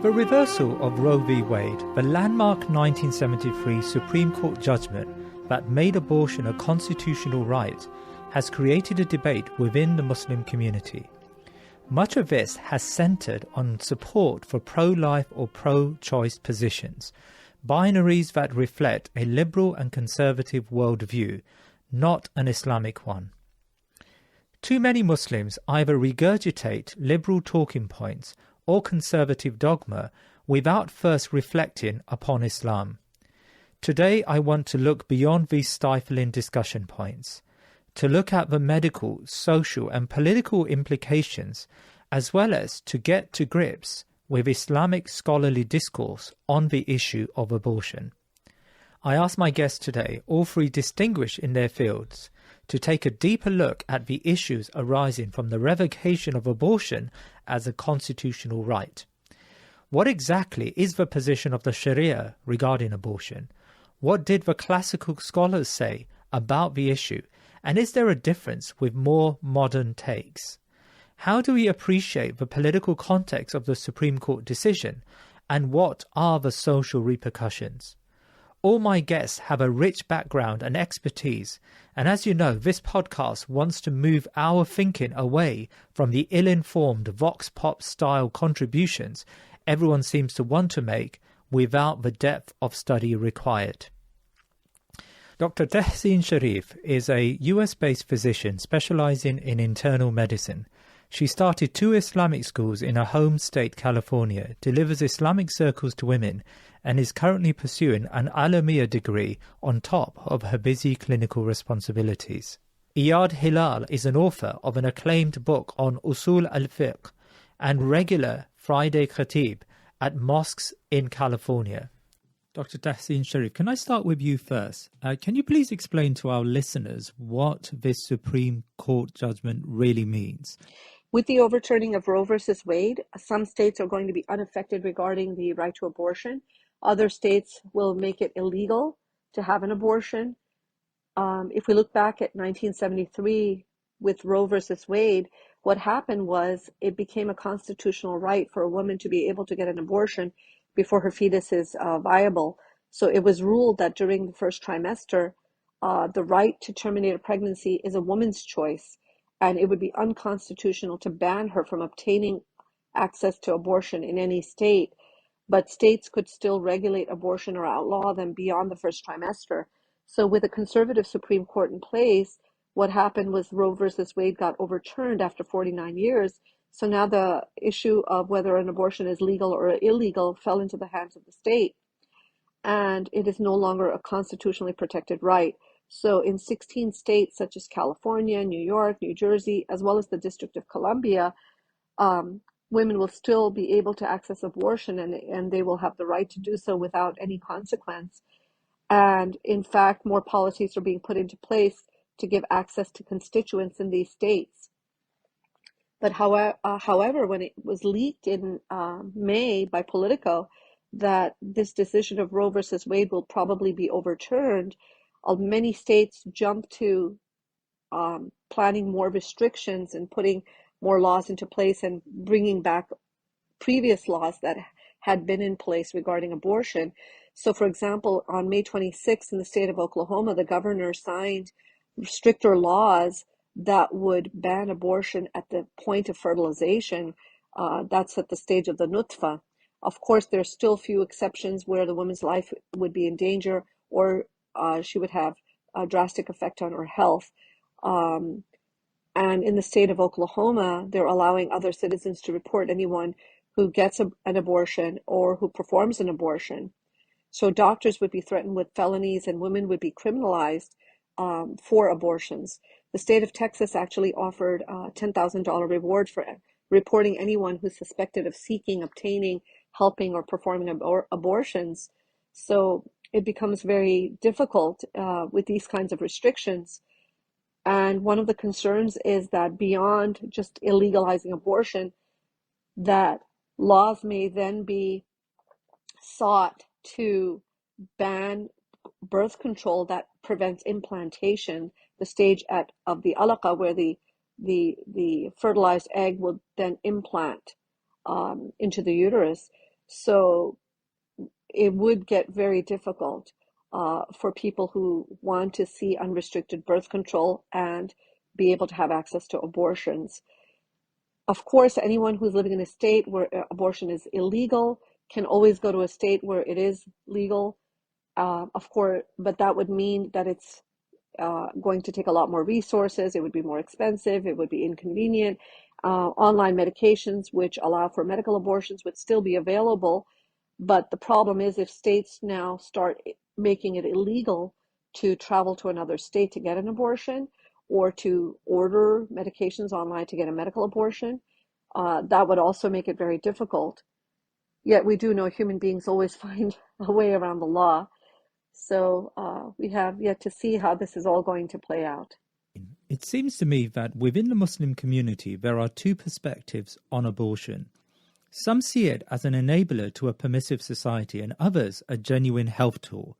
The reversal of Roe v. Wade, the landmark 1973 Supreme Court judgment that made abortion a constitutional right, has created a debate within the Muslim community. Much of this has centred on support for pro-life or pro-choice positions, binaries that reflect a liberal and conservative worldview, not an Islamic one. Too many Muslims either regurgitate liberal talking points or conservative dogma without first reflecting upon Islam. Today I want to look beyond these stifling discussion points, to look at the medical, social and political implications, as well as to get to grips with Islamic scholarly discourse on the issue of abortion. I ask my guests today, all three distinguished in their fields, to take a deeper look at the issues arising from the revocation of abortion as a constitutional right. What exactly is the position of the sharia regarding abortion? What did the classical scholars say about the issue? And is there a difference with more modern takes? How do we appreciate the political context of the Supreme Court decision? And what are the social repercussions? All my guests have a rich background and expertise, and as you know, this podcast wants to move our thinking away from the ill-informed vox pop style contributions everyone seems to want to make without the depth of study required. Dr. Tahseen Shareef is a US-based physician specializing in internal medicine. She started 2 Islamic schools in her home state, California, delivers Islamic circles to women, and is currently pursuing an Alamiya degree on top of her busy clinical responsibilities. Iyad Hilal is an author of an acclaimed book on Usul al-Fiqh and regular Friday khatib at mosques in California. Dr. Tahseen Shareef, can I start with you first? Can you please explain to our listeners what this Supreme Court judgment really means? With the overturning of Roe versus Wade, some states are going to be unaffected regarding the right to abortion. Other states will make it illegal to have an abortion. If we look back at 1973 with Roe versus Wade, what happened was it became a constitutional right for a woman to be able to get an abortion before her fetus is viable. So it was ruled that during the first trimester, the right to terminate a pregnancy is a woman's choice, and it would be unconstitutional to ban her from obtaining access to abortion in any state. But states could still regulate abortion or outlaw them beyond the first trimester. So with a conservative Supreme Court in place, what happened was Roe versus Wade got overturned after 49 years. So now the issue of whether an abortion is legal or illegal fell into the hands of the state, and it is no longer a constitutionally protected right. So in 16 states such as California, New York, New Jersey, as well as the District of Columbia, women will still be able to access abortion, and they will have the right to do so without any consequence. And in fact, more policies are being put into place to give access to constituents in these states. But however, when it was leaked in May by Politico that this decision of Roe versus Wade will probably be overturned, many states jumped to planning more restrictions and putting more laws into place and bringing back previous laws that had been in place regarding abortion. So, for example, on May 26th in the state of Oklahoma, the governor signed stricter laws that would ban abortion at the point of fertilization. That's at the stage of the nutfa. Of course, there's still few exceptions where the woman's life would be in danger or she would have a drastic effect on her health. And in the state of Oklahoma, they're allowing other citizens to report anyone who gets an abortion or who performs an abortion. So doctors would be threatened with felonies and women would be criminalized for abortions. The state of Texas actually offered a $10,000 reward for reporting anyone who's suspected of seeking, obtaining, helping, or performing abortions. So it becomes very difficult with these kinds of restrictions. And one of the concerns is that beyond just illegalizing abortion, that laws may then be sought to ban birth control that prevents implantation, the stage of the alaqa where the fertilized egg will then implant into the uterus. So it would get very difficult for people who want to see unrestricted birth control and be able to have access to abortions. Of course, anyone who's living in a state where abortion is illegal can always go to a state where it is legal. Of course, but that would mean that it's going to take a lot more resources. It would be more expensive. It would be inconvenient. Online medications, which allow for medical abortions, would still be available. But the problem is if states now start making it illegal to travel to another state to get an abortion or to order medications online to get a medical abortion, that would also make it very difficult. Yet we do know human beings always find a way around the law. So we have yet to see how this is all going to play out. It seems to me that within the Muslim community, there are two perspectives on abortion. Some see it as an enabler to a permissive society, and others a genuine health tool.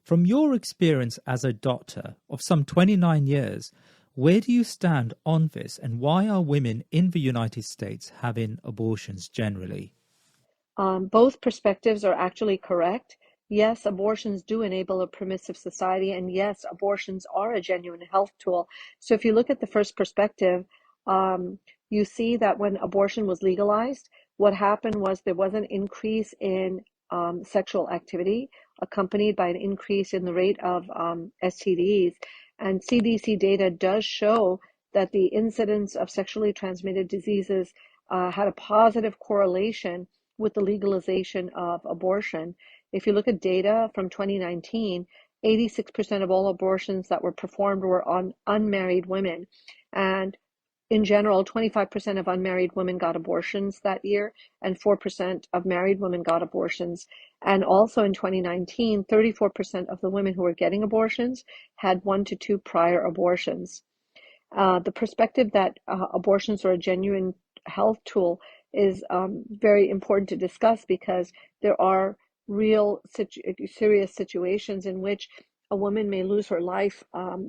From your experience as a doctor of some 29 years, where do you stand on this, and why are women in the United States having abortions generally? Both perspectives are actually correct. Yes, abortions do enable a permissive society, and yes, abortions are a genuine health tool. So if you look at the first perspective, you see that when abortion was legalized, what happened was there was an increase in sexual activity, accompanied by an increase in the rate of STDs. And CDC data does show that the incidence of sexually transmitted diseases had a positive correlation with the legalization of abortion. If you look at data from 2019, 86% of all abortions that were performed were on unmarried women. And in general, 25% of unmarried women got abortions that year, and 4% of married women got abortions. And also in 2019, 34% of the women who were getting abortions had 1 to 2 prior abortions. The perspective that abortions are a genuine health tool is very important to discuss because there are real serious situations in which a woman may lose her life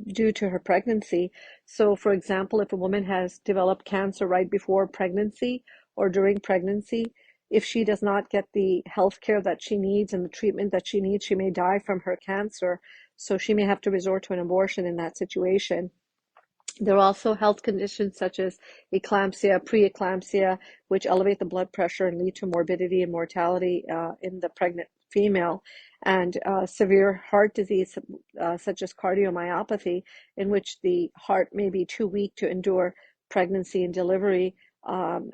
due to her pregnancy. So, for example, if a woman has developed cancer right before pregnancy or during pregnancy, if she does not get the health care that she needs and the treatment that she needs, she may die from her cancer. So she may have to resort to an abortion in that situation. There are also health conditions such as eclampsia, preeclampsia, which elevate the blood pressure and lead to morbidity and mortality in the pregnant female, and severe heart disease such as cardiomyopathy, in which the heart may be too weak to endure pregnancy and delivery,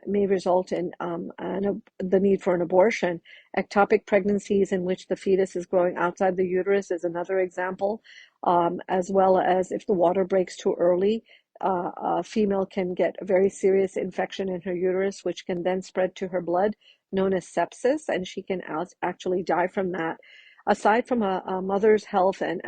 may result in the need for an abortion. Ectopic pregnancies in which the fetus is growing outside the uterus is another example, as well as if the water breaks too early, a female can get a very serious infection in her uterus, which can then spread to her blood, known as sepsis, and she can actually die from that. Aside from a mother's health and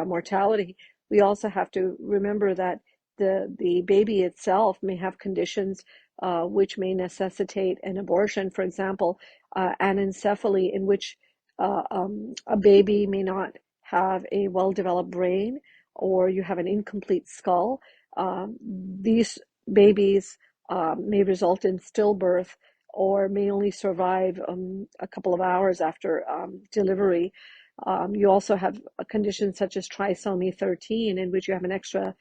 mortality, we also have to remember that the baby itself may have conditions which may necessitate an abortion. For example, anencephaly, in which a baby may not have a well-developed brain, or you have an incomplete skull. These babies may result in stillbirth or may only survive a couple of hours after delivery. You also have a condition such as trisomy 13, in which you have an extra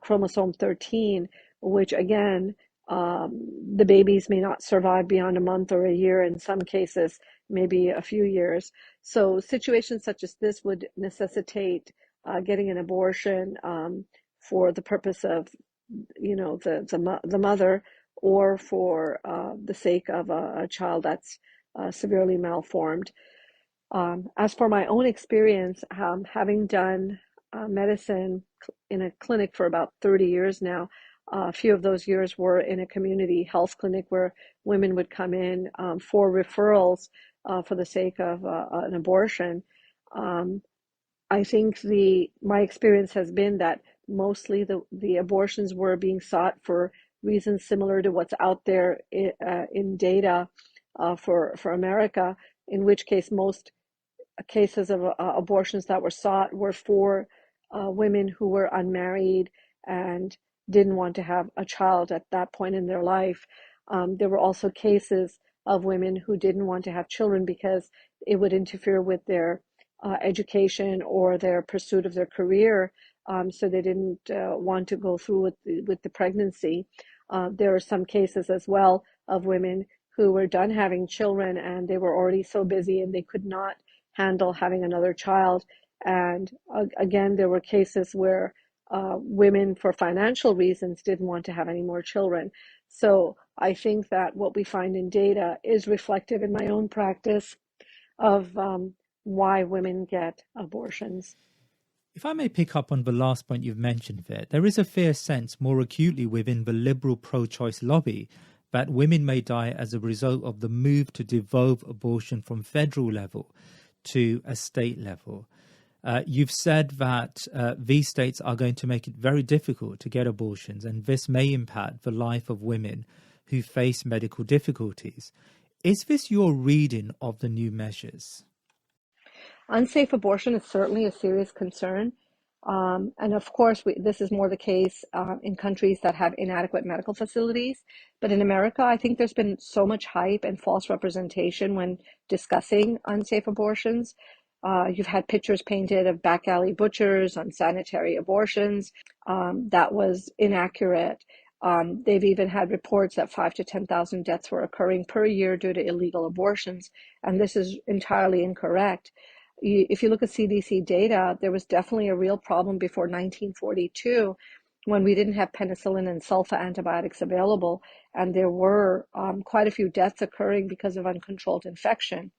chromosome 13, which again, the babies may not survive beyond a month or a year, in some cases, maybe a few years. So situations such as this would necessitate getting an abortion for the purpose of, the mother, or for the sake of a child that's severely malformed. As for my own experience, having done medicine in a clinic for about 30 years now, a few of those years were in a community health clinic where women would come in for referrals for the sake of an abortion. I think my experience has been that mostly the abortions were being sought for reasons similar to what's out there in data for America, in which case most cases of abortions that were sought were for women who were unmarried and didn't want to have a child at that point in their life. There were also cases of women who didn't want to have children because it would interfere with their education or their pursuit of their career. So they didn't want to go through with the pregnancy. There are some cases as well of women who were done having children and they were already so busy and they could not handle having another child. And again, there were cases where women, for financial reasons, didn't want to have any more children. So I think that what we find in data is reflective in my own practice of why women get abortions. If I may pick up on the last point you've mentioned there is a fair sense more acutely within the liberal pro-choice lobby that women may die as a result of the move to devolve abortion from federal level to a state level. You've said that these states are going to make it very difficult to get abortions, and this may impact the life of women who face medical difficulties. Is this your reading of the new measures? Unsafe abortion is certainly a serious concern. And of course, this is more the case in countries that have inadequate medical facilities. But in America, I think there's been so much hype and false representation when discussing unsafe abortions. You've had pictures painted of back alley butchers, unsanitary abortions. That was inaccurate. They've even had reports that 5,000 to 10,000 deaths were occurring per year due to illegal abortions. And this is entirely incorrect. If you look at CDC data, there was definitely a real problem before 1942 when we didn't have penicillin and sulfa antibiotics available, and there were quite a few deaths occurring because of uncontrolled infection.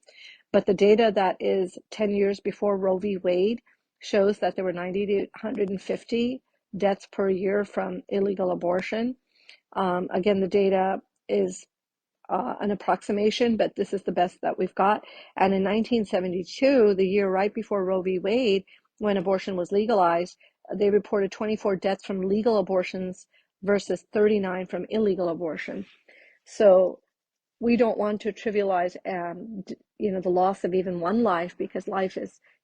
But the data that is 10 years before Roe v. Wade shows that there were 90 to 150 deaths per year from illegal abortion. Again, the data is an approximation, but this is the best that we've got. And in 1972, the year right before Roe v. Wade, when abortion was legalized, they reported 24 deaths from legal abortions versus 39 from illegal abortion. So we don't want to trivialize, the loss of even one life, because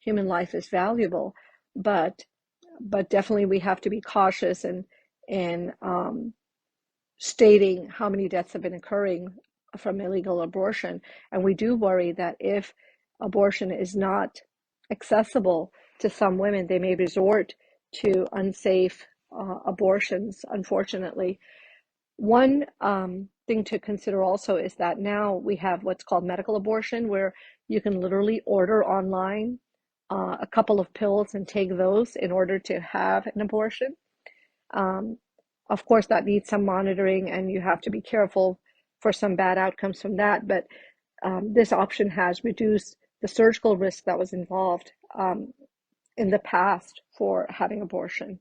human life is valuable, but definitely we have to be cautious in stating how many deaths have been occurring from illegal abortion. And we do worry that if abortion is not accessible to some women, they may resort to unsafe abortions, unfortunately. One thing to consider also is that now we have what's called medical abortion, where you can literally order online a couple of pills and take those in order to have an abortion. Of course, that needs some monitoring, and you have to be careful for some bad outcomes from that. But this option has reduced the surgical risk that was involved in the past for having abortion.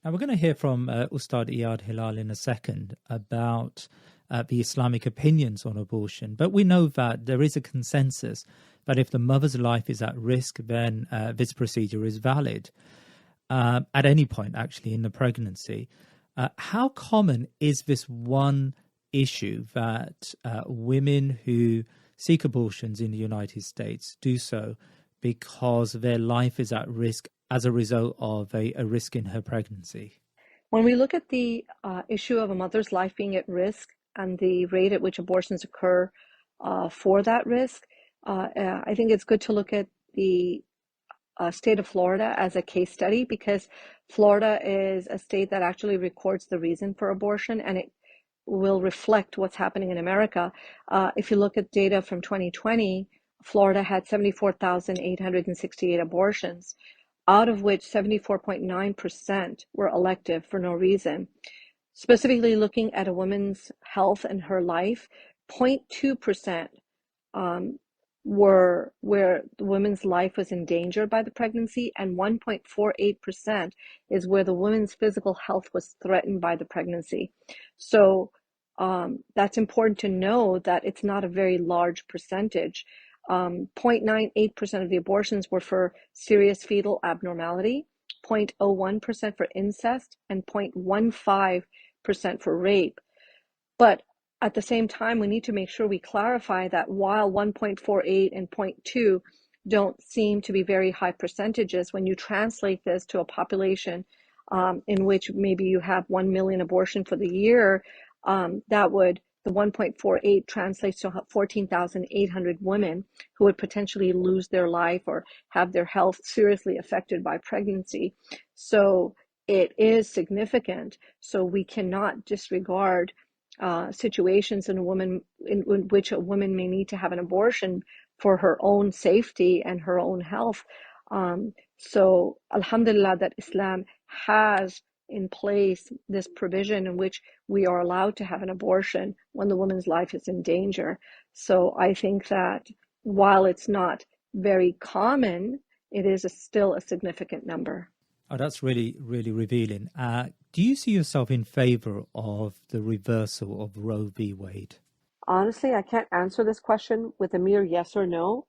Now, we're going to hear from Ustadh Iyad Hilal in a second about the Islamic opinions on abortion. But we know that there is a consensus that if the mother's life is at risk, then this procedure is valid at any point, actually, in the pregnancy. How common is this one issue that women who seek abortions in the United States do so because their life is at risk as a result of a risk in her pregnancy? When we look at the issue of a mother's life being at risk and the rate at which abortions occur for that risk, I think it's good to look at the state of Florida as a case study, because Florida is a state that actually records the reason for abortion, and it will reflect what's happening in America. If you look at data from 2020, Florida had 74,868 abortions, out of which 74.9% were elective for no reason. Specifically looking at a woman's health and her life, 0.2% were where the woman's life was endangered by the pregnancy, and 1.48% is where the woman's physical health was threatened by the pregnancy. So that's important to know that it's not a very large percentage. 0.98% of the abortions were for serious fetal abnormality, 0.01% for incest, and 0.15% for rape. But at the same time, we need to make sure we clarify that while 1.48 and 0.2 don't seem to be very high percentages, when you translate this to a population in which maybe you have 1 million abortions for the year, that would The 1.48 translates to 14,800 women who would potentially lose their life or have their health seriously affected by pregnancy. So it is significant. So we cannot disregard situations in which a woman may need to have an abortion for her own safety and her own health. So alhamdulillah that Islam has in place this provision in which we are allowed to have an abortion when the woman's life is in danger. So I think that while it's not very common, it is still a significant number. Oh, that's really, really revealing. Do you see yourself in favor of the reversal of Roe v. Wade? Honestly, I can't answer this question with a mere yes or no,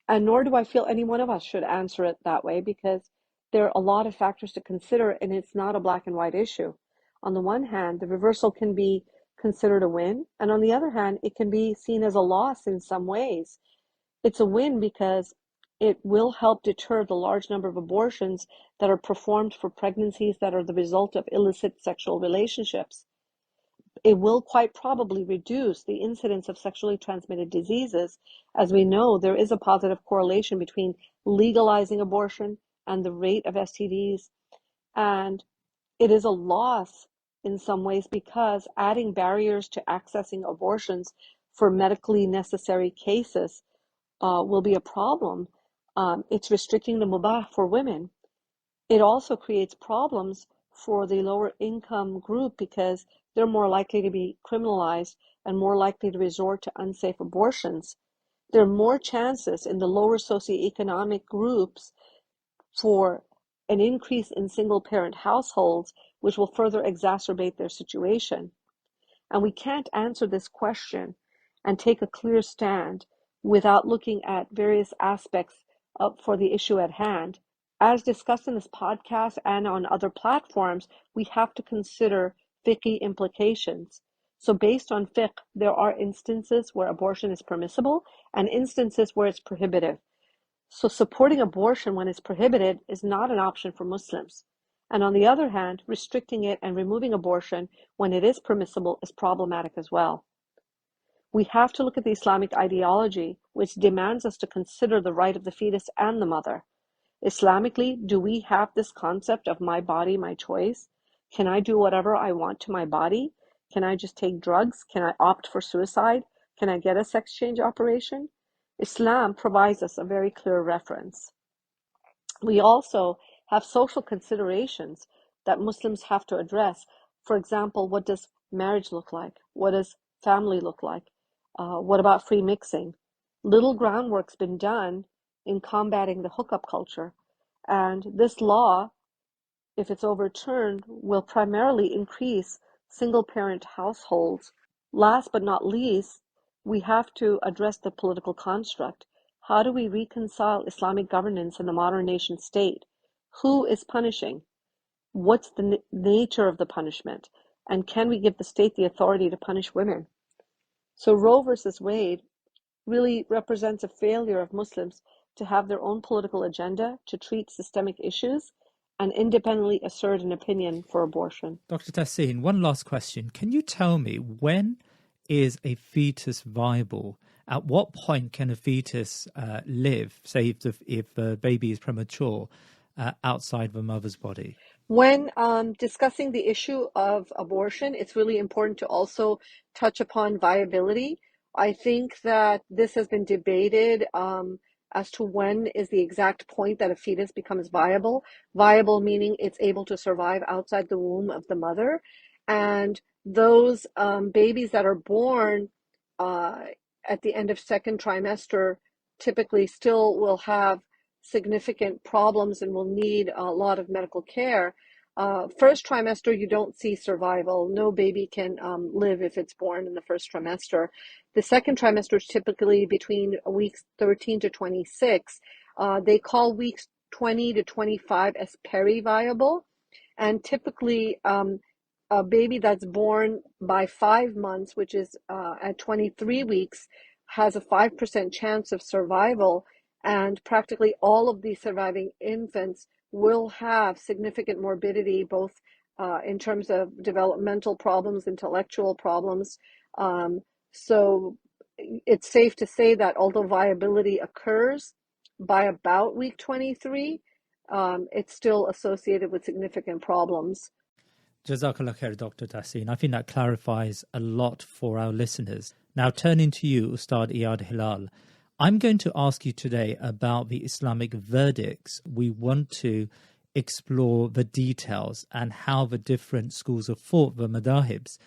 and nor do I feel any one of us should answer it that way, because there are a lot of factors to consider, and it's not a black and white issue. On the one hand, the reversal can be considered a win, and on the other hand, it can be seen as a loss in some ways. It's a win because it will help deter the large number of abortions that are performed for pregnancies that are the result of illicit sexual relationships. It will quite probably reduce the incidence of sexually transmitted diseases. As we know, there is a positive correlation between legalizing abortion and the rate of STDs. And it is a loss in some ways because adding barriers to accessing abortions for medically necessary cases will be a problem. It's restricting the mubah for women. It also creates problems for the lower income group because they're more likely to be criminalized and more likely to resort to unsafe abortions. There are more chances in the lower socioeconomic groups for an increase in single parent households, which will further exacerbate their situation. And we can't answer this question and take a clear stand without looking at various aspects for the issue at hand. As discussed in this podcast and on other platforms, we have to consider fiqh implications. So based on fiqh, there are instances where abortion is permissible and instances where it's prohibitive. So supporting abortion when it's prohibited is not an option for Muslims. And on the other hand, restricting it and removing abortion when it is permissible is problematic as well. We have to look at the Islamic ideology, which demands us to consider the right of the fetus and the mother. Islamically, do we have this concept of my body, my choice? Can I do whatever I want to my body? Can I just take drugs? Can I opt for suicide? Can I get a sex change operation? Islam provides us a very clear reference. We also have social considerations that Muslims have to address. For example, what does marriage look like? What does family look like? What about free mixing? Little groundwork's been done in combating the hookup culture. And this law, if it's overturned, will primarily increase single-parent households. Last but not least, we have to address the political construct. How do we reconcile Islamic governance in the modern nation state? Who is punishing? What's the nature of the punishment? And can we give the state the authority to punish women? So Roe versus Wade really represents a failure of Muslims to have their own political agenda, to treat systemic issues, and independently assert an opinion for abortion. Dr. Tahseen, one last question. Can you tell me, when is a fetus viable? At what point can a fetus live, say if the baby is premature, outside of a mother's body? When discussing the issue of abortion, it's really important to also touch upon viability. I think that this has been debated as to when is the exact point that a fetus becomes viable. Viable meaning it's able to survive outside the womb of the mother. And those babies that are born at the end of second trimester typically still will have significant problems and will need a lot of medical care. First trimester, you don't see survival. No baby can live if it's born in the first trimester. The second trimester is typically between weeks 13 to 26. They call weeks 20 to 25 as peri-viable. And typically, a baby that's born by 5 months, which is at 23 weeks, has a 5% chance of survival. And practically all of the surviving infants will have significant morbidity, both in terms of developmental problems, intellectual problems, So it's safe to say that although viability occurs by about week 23, it's still associated with significant problems. Jazakallah khair, Dr. Tahseen. I think that clarifies a lot for our listeners. Now, turning to you, Ustadh Iyad Hilal, I'm going to ask you today about the Islamic verdicts. We want to explore the details and how the different schools of thought, the madhahibs,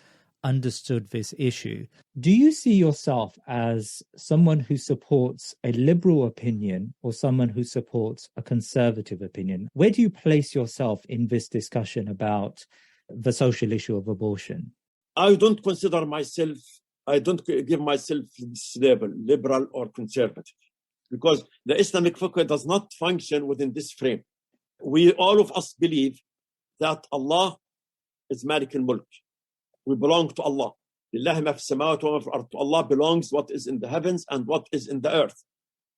understood this issue. Do you see yourself as someone who supports a liberal opinion or someone who supports a conservative opinion? Where do you place yourself in this discussion about the social issue of abortion? I don't consider myself, I don't give myself this label, liberal or conservative, because the Islamic fiqh does not function within this frame. We, all of us, believe that Allah is Malik al-Mulk. We belong to Allah. لله ما في السماوات وما في الأرض. To Allah belongs what is in the heavens and what is in the earth.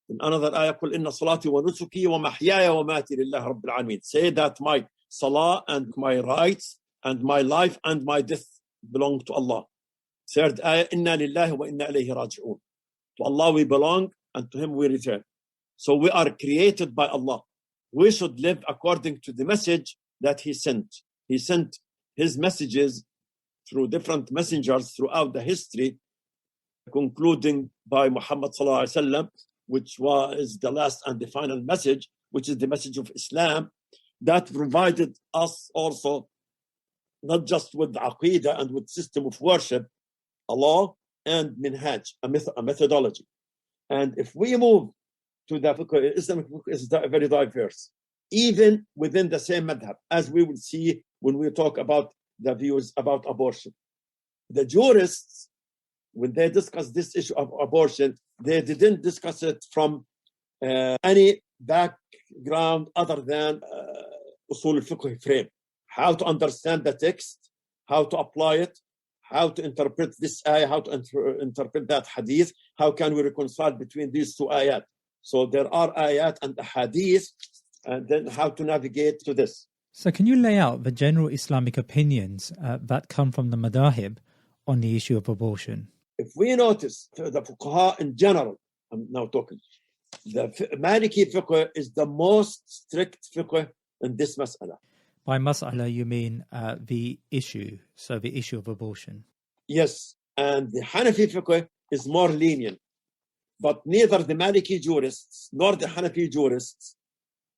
In another ayah, قل إن صلاتي ونسكي ومحياي وماتي لله رب العالمين. Say that my salah and my rights and my life and my death belong to Allah. Third ayah, إنا لله وإنا إليه راجعون. To Allah we belong and to Him we return. So we are created by Allah. We should live according to the message that He sent. He sent His messages through different messengers throughout the history, concluding by Muhammad sallallahu alaihi wasallam, which was the last and the final message, which is the message of Islam, that provided us also not just with aqidah and with system of worship, Allah, and minhaj, a methodology. And if we move to the fiqh, Islamic fiqh is very diverse, even within the same madhab, as we will see when we talk about the views about abortion. The jurists, when they discuss this issue of abortion, they didn't discuss it from any background other than usul al-fiqh frame. How to understand the text, how to apply it, how to interpret this ayah, how to interpret that hadith, how can we reconcile between these two ayat. So there are ayat and hadith, and then how to navigate to this. So can you lay out the general Islamic opinions that come from the madhahib on the issue of abortion? If we notice the fuqaha in general, I'm now talking, the Maliki fiqh is the most strict fiqh in this mas'ala. By mas'ala, you mean the issue, so the issue of abortion. Yes, and the Hanafi fiqh is more lenient. But neither the Maliki jurists nor the Hanafi jurists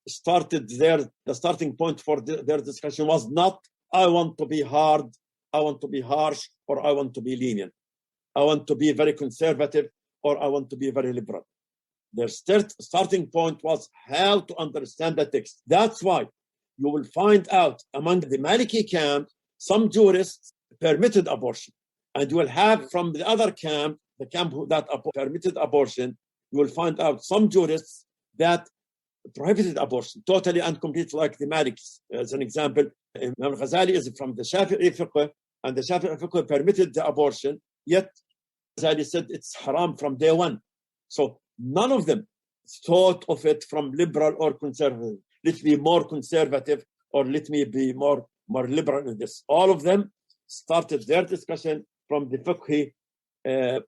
the starting point for their discussion was not, I want to be hard, I want to be harsh, or I want to be lenient. I want to be very conservative, or I want to be very liberal. Their starting point was how to understand the text. That's why you will find out among the Maliki camp, some jurists permitted abortion. And you will have from the other camp, the camp that permitted abortion, you will find out some jurists that prohibited abortion, totally and completely, like the Malikis. As an example, Imam Ghazali is from the Shafi'i fiqh, and the Shafi'i fiqh permitted the abortion, yet Ghazali said it's haram from day one. So none of them thought of it from liberal or conservative. Let me be more conservative, or let me be more liberal in this. All of them started their discussion from the fiqhi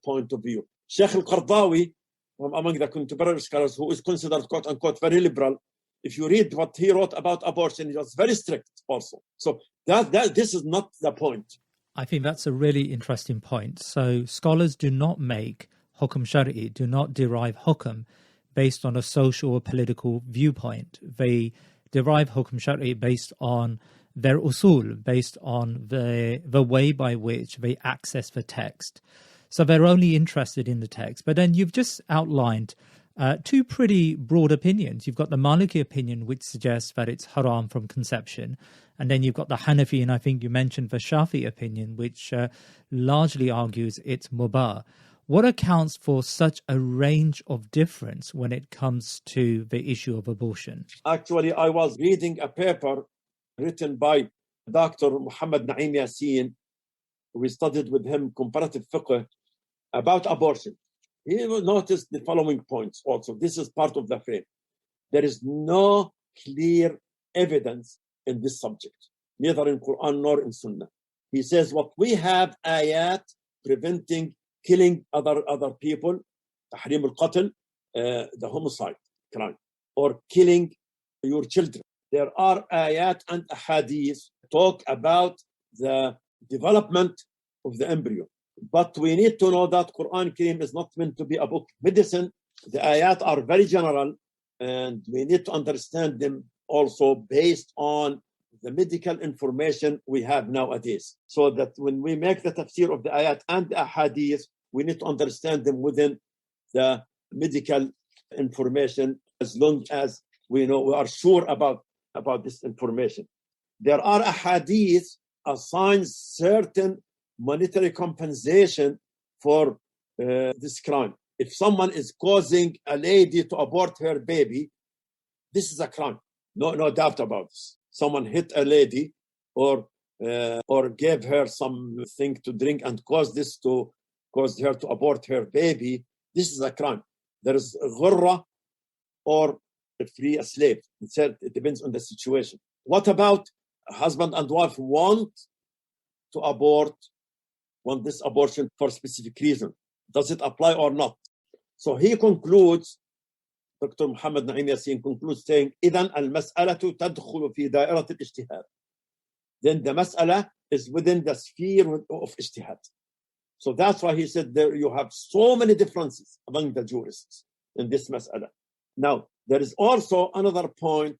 point of view. Sheikh al-Qardawi, from among the contemporary scholars, who is considered quote unquote very liberal, if you read what he wrote about abortion, he was very strict also. So this is not the point. I think that's a really interesting point. So scholars do not make hukm shari'i, do not derive hukm based on a social or political viewpoint. They derive hukm shari'i based on their usul, based on the way by which they access the text. So they're only interested in the text. But then you've just outlined two pretty broad opinions. You've got the Maliki opinion, which suggests that it's haram from conception. And then you've got the Hanafi, and I think you mentioned the Shafi'i opinion, which largely argues it's mubah. What accounts for such a range of difference when it comes to the issue of abortion? Actually, I was reading a paper written by Dr. Muhammad Naim Yassin. We studied with him comparative fiqh about abortion. He noticed the following points also. This is part of the frame. There is no clear evidence in this subject, neither in Quran nor in Sunnah. He says what we have ayat preventing killing other people, تحريم القتل, the homicide crime, or killing your children. There are ayat and ahadith talk about the development of the embryo. But we need to know that Quran Kareem is not meant to be a book of medicine. The ayat are very general, and we need to understand them also based on the medical information we have nowadays. So that when we make the tafsir of the ayat and the ahadith, we need to understand them within the medical information, as long as we know, we are sure about this information. There are ahadith assign certain monetary compensation for this crime. If someone is causing a lady to abort her baby, this is a crime. No doubt about this. Someone hit a lady or gave her something to drink and caused her to abort her baby. This is a crime. There is ghurra or free a slave. It depends on the situation. What about husband and wife want this abortion for a specific reason? Does it apply or not? So he concludes, Dr. Muhammad Naim Yassin concludes saying, إذن المسألة تدخل في دائرة الاجتهاد. Then the mas'ala is within the sphere of ijtihad. So that's why he said there you have so many differences among the jurists in this mas'ala. Now, there is also another point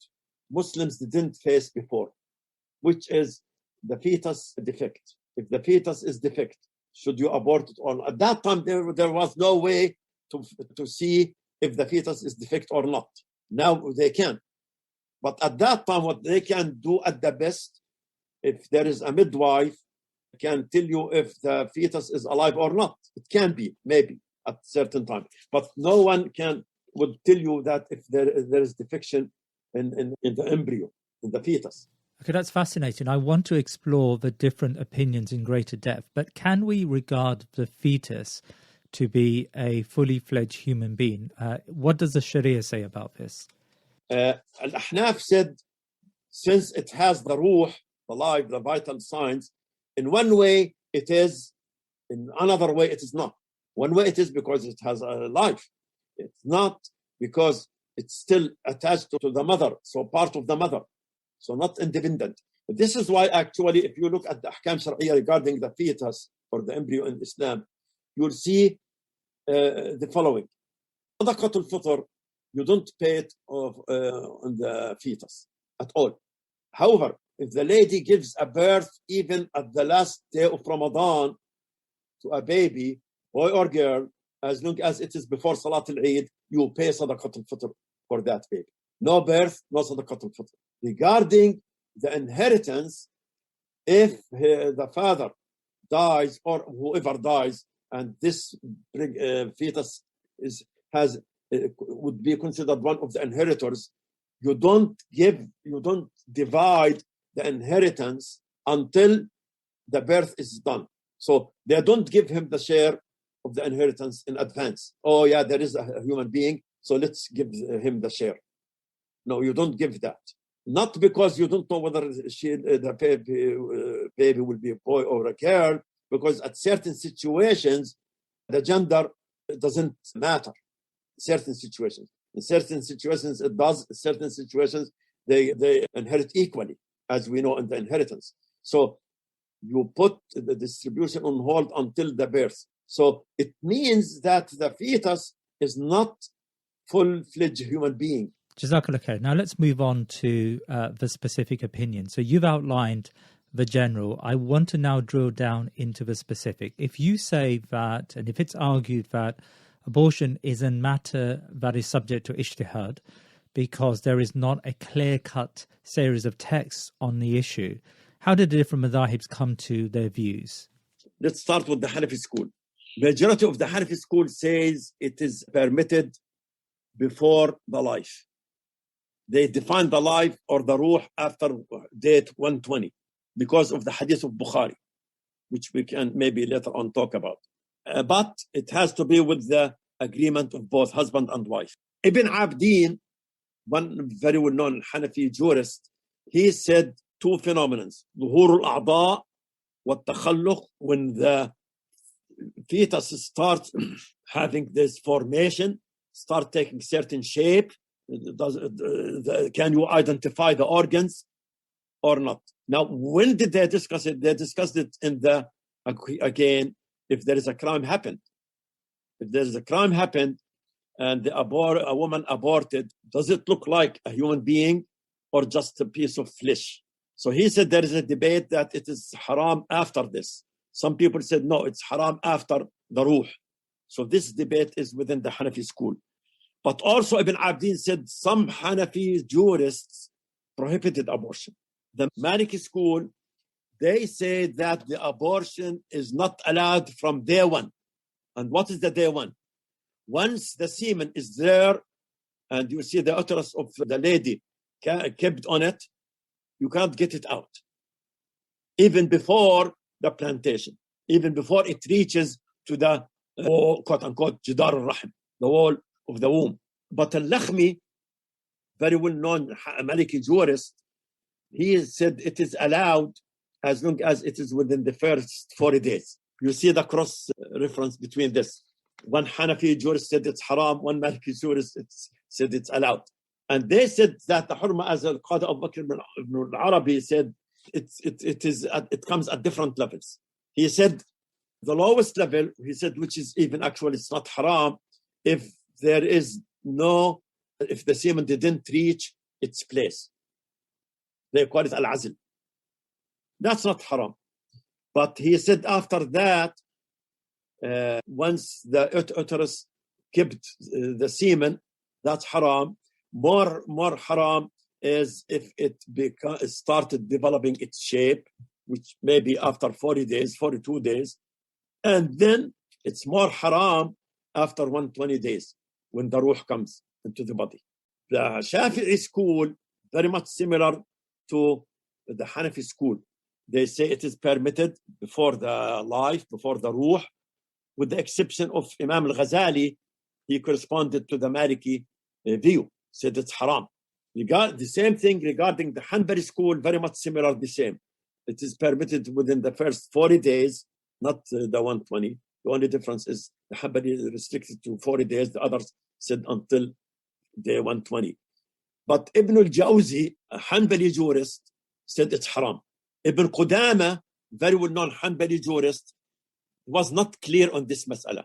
Muslims didn't face before, which is the fetus defect. If the fetus is defect, should you abort it or not? At that time, there was no way to see if the fetus is defect or not. Now they can. But at that time, what they can do at the best, if there is a midwife, can tell you if the fetus is alive or not. It can be, maybe, at certain time. But no one would tell you that if there is defection in the embryo, in the fetus. Okay, that's fascinating. I want to explore the different opinions in greater depth, but can we regard the fetus to be a fully fledged human being? What does the Sharia say about this? Al-Ahnaf said, since it has the ruh, the life, the vital signs, in one way it is, in another way it is not. One way it is because it has a life. It's not because it's still attached to the mother, so part of the mother, so not independent. But this is why actually, if you look at the ahkam sharia regarding the fetus or the embryo in Islam, you'll see the following. Sadaqatul fitr, you don't pay it on the fetus at all. However, if the lady gives a birth even at the last day of Ramadan to a baby, boy or girl, as long as it is before Salat al-Eid, you pay Sadaqatul Fitr for that baby. No birth, no Sadaqatul Fitr. Regarding the inheritance, if the father dies or whoever dies, and this fetus would be considered one of the inheritors, you don't divide the inheritance until the birth is done. So they don't give him the share of the inheritance in advance. Oh yeah, there is a human being, so let's give him the share. No, you don't give that. Not because you don't know whether the baby will be a boy or a girl, because at certain situations, the gender doesn't matter. Certain situations. In certain situations, it does. In certain situations, they inherit equally, as we know in the inheritance. So you put the distribution on hold until the birth. So it means that the fetus is not full-fledged human being. Jazakallah khair. Now let's move on to the specific opinion. So you've outlined the general. I want to now drill down into the specific. If you say that, and if it's argued that abortion is a matter that is subject to ijtihad because there is not a clear-cut series of texts on the issue, how did the different madhahibs come to their views? Let's start with the Hanafi school. Majority of the Hanafi school says it is permitted before the life. They define the life or the ruh after date 120 because of the hadith of Bukhari, which we can maybe later on talk about. But it has to be with the agreement of both husband and wife. Ibn Abdin, one very well-known Hanafi jurist, he said two phenomena: ظهور الأعضاء والتخلق, when the fetus starts having this formation, start taking certain shape, can you identify the organs or not? Now, when did they discuss it? They discussed it in the, again, if there is a crime happened. If there is a crime happened and a woman aborted, does it look like a human being or just a piece of flesh? So he said there is a debate that it is haram after this. Some people said, no, it's haram after the ruh. So this debate is within the Hanafi school. But also Ibn Abdin said some Hanafi jurists prohibited abortion. The Maliki school, they say that the abortion is not allowed from day one. And what is the day one? Once the semen is there and you see the uterus of the lady kept on it, you can't get it out. Even before the plantation, even before it reaches to the quote-unquote jidar al-rahim, the wall of the womb. But al-Lakhmi, very well-known Maliki jurist, he said it is allowed as long as it is within the first 40 days. You see the cross reference between this. One Hanafi jurist said it's haram, one Maliki jurist said it's allowed. And they said that the hurma, as Al-Qadi Abu Bakr ibn al-Arabi said, it comes at different levels. He said the lowest level, he said, which is even actually it's not haram, if there is no, if the semen didn't reach its place. They call it al-azl. That's not haram. But he said after that, once the uterus kept the semen, that's haram. More haram is if it started developing its shape, which may be after 40 days, 42 days. And then it's more haram after 120 days when the ruh comes into the body. The Shafi'i school, very much similar to the Hanafi school. They say it is permitted before the life, before the ruh, with the exception of Imam al-Ghazali. He corresponded to the Maliki view, said it's haram. The same thing regarding the Hanbali school, very much similar, the same. It is permitted within the first 40 days, not the 120. The only difference is the Hanbali is restricted to 40 days. The others said until day 120. But Ibn al-Jawzi, a Hanbali jurist, said it's haram. Ibn Qudama, very well-known Hanbali jurist, was not clear on this mas'ala.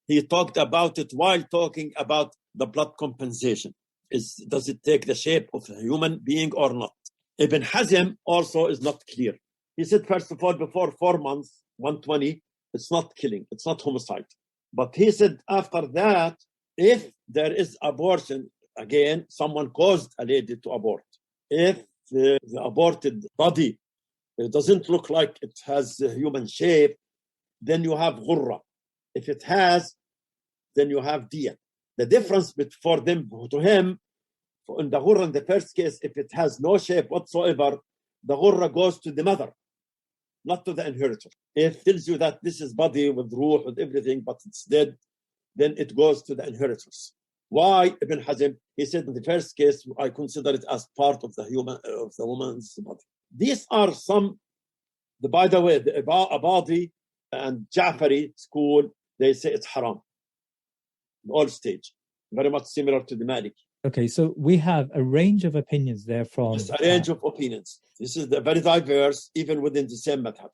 He talked about it while talking about the blood compensation. Does it take the shape of a human being or not? Ibn Hazm also is not clear. He said, first of all, before 4 months, 120, it's not killing, it's not homicide. But he said after that, if there is abortion, again, someone caused a lady to abort. If the aborted body doesn't look like it has a human shape, then you have ghurra. If it has, then you have diya. The difference for them, to him, in the ghurra, in the first case, if it has no shape whatsoever, the ghurra goes to the mother, not to the inheritor. If it tells you that this is body with ruh, with everything, but it's dead, then it goes to the inheritors. Why? Ibn Hazm, he said in the first case, I consider it as part of the woman's body. These are some, by the way, the Abadi and Ja'fari school, they say it's haram. In all stage. Very much similar to the Maliki. Okay, so we have a range of opinions there from... Just a range of opinions. This is very diverse, even within the same madhab.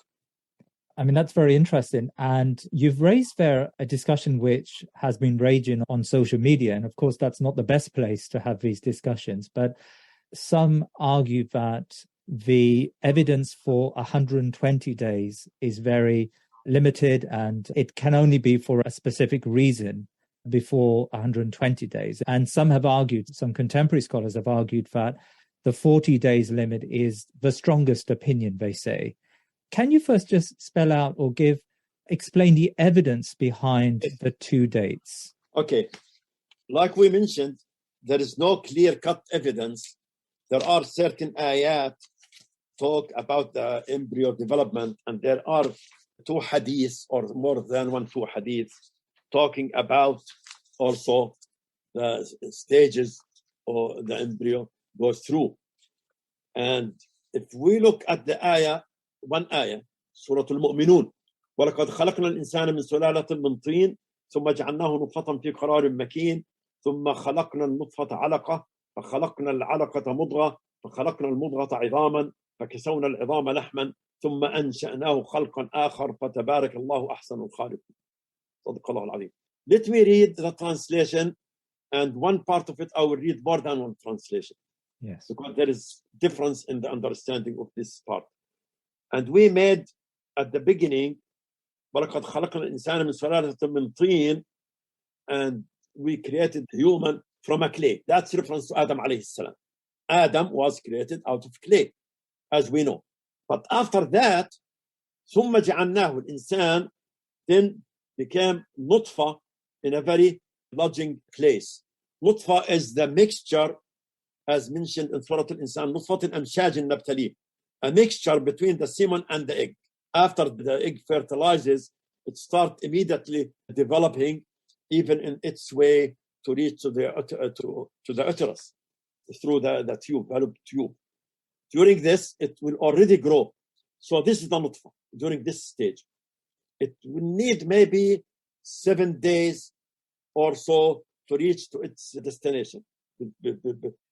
I mean, that's very interesting. And you've raised there a discussion which has been raging on social media. And of course, that's not the best place to have these discussions. But some argue that the evidence for 120 days is very limited and it can only be for a specific reason before 120 days. And some have argued, some contemporary scholars have argued that the 40 days limit is the strongest opinion, they say. Can you first just spell out or explain the evidence behind the two dates? Okay. Like we mentioned, there is no clear-cut evidence. There are certain ayat talk about the embryo development, and there are 2 hadiths or more than 2 hadiths talking about also the stages or the embryo goes through. And if we look at the ayah, one ayah, Surah Al-Mu'minun, ولقد خلقنا الإنسان من سلالة من طين ثم جعلناه نطفة في قرار مكين ثم خلقنا النطفة علقة فخلقنا العلقة مضغة فخلقنا المضغة عظاما فكسونا العظام لحما ثم أنشأناه خلقا آخر فتبارك الله أحسن الخالقين. صدق الله العظيم. Let me read the translation, and one part of it I will read more than one translation. Yes. Because there is difference in the understanding of this part. And we made at the beginning وَلَقَدْ خَلَقْنَا الْإِنسَانَ مِنْ سُلَالَةٍ مِنْ طِينٍ, and we created human from a clay. That's reference to Adam alayhi salam. Adam was created out of clay, as we know. But after that, ثُمَّ جَعَلْنَاهُ الْإِنسان, then became nutfa in a very lodging place. Nutfa is the mixture, as mentioned in Surah Al-Insan, نُطْفَةٍ أَمْشَاجٍ نَبْتَلِيهِ, a mixture between the semen and the egg. After the egg fertilizes, it starts immediately developing, even in its way to reach to the uterus through the tube, valve tube. During this, it will already grow. So this is the nutfa during this stage. It will need maybe 7 days or so to reach to its destination,